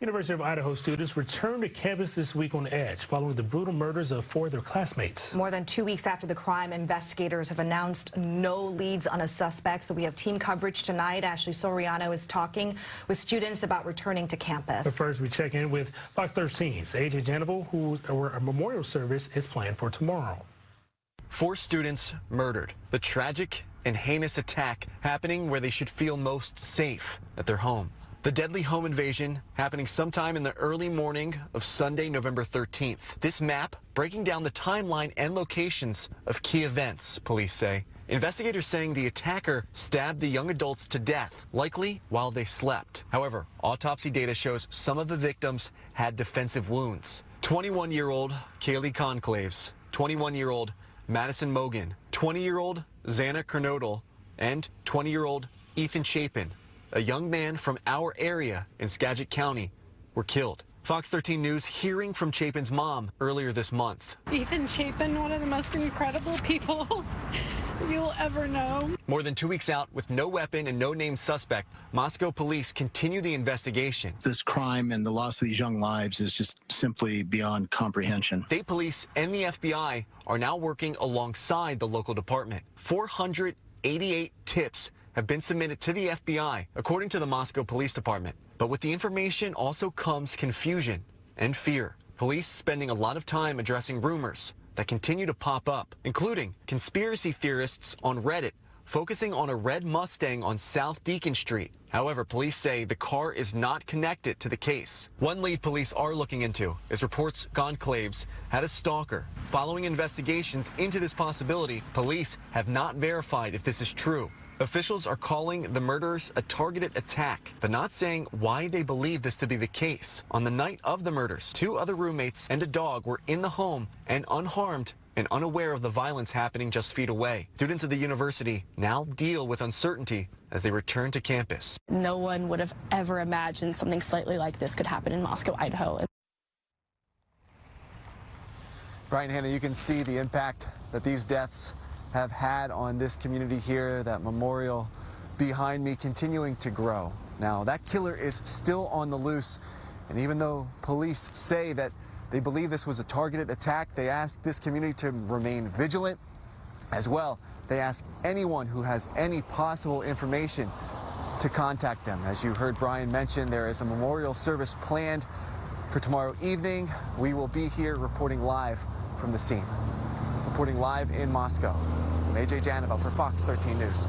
University of Idaho students returned to campus this week on edge following the brutal murders of 4 of their classmates. More than 2 weeks after the crime, investigators have announced no leads on a suspect. So we have team coverage tonight. Ashley Soriano is talking with students about returning to campus. But first, we check in with Fox 13's AJ Janival, where a memorial service is planned for tomorrow. 4 students murdered. The tragic and heinous attack happening where they should feel most safe, at their home. The deadly home invasion happening sometime in the early morning of Sunday, November 13th. This map breaking down the timeline and locations of key events, police say. Investigators saying the attacker stabbed the young adults to death, likely while they slept. However, autopsy data shows some of the victims had defensive wounds. 21-year-old Kaylee Conclaves, 21-year-old Madison Mogan, 20-year-old Xana Kernodle, and 20-year-old Ethan Chapin, a young man from our area in Skagit County, were killed. Fox 13 News hearing from Chapin's mom earlier this month. Ethan Chapin, one of the most incredible people you'll ever know. More than 2 weeks out with no weapon and no named suspect, Moscow police continue the investigation. This crime and the loss of these young lives is just simply beyond comprehension. State police and the FBI are now working alongside the local department. 488 tips have been submitted to the FBI, according to the Moscow Police Department. But with the information also comes confusion and fear. Police spending a lot of time addressing rumors that continue to pop up, including conspiracy theorists on Reddit focusing on a red Mustang on South Deacon Street. However, police say the car is not connected to the case. One lead police are looking into is reports Conclaves had a stalker. Following investigations into this possibility, police have not verified if this is true. Officials are calling the murders a targeted attack, but not saying why they believe this to be the case. On the night of the murders, 2 other roommates and a dog were in the home and unharmed and unaware of the violence happening just feet away. Students at the university now deal with uncertainty as they return to campus. No one would have ever imagined something slightly like this could happen in Moscow, Idaho. Brian, Hannah, you can see the impact that these deaths have had on this community here, that memorial behind me continuing to grow. Now, that killer is still on the loose, and even though police say that they believe this was a targeted attack, they ask this community to remain vigilant. As well, they ask anyone who has any possible information to contact them. As you heard Brian mention, there is a memorial service planned for tomorrow evening. We will be here reporting live from the scene. Reporting live in Moscow, I'm AJ Janival for Fox 13 News.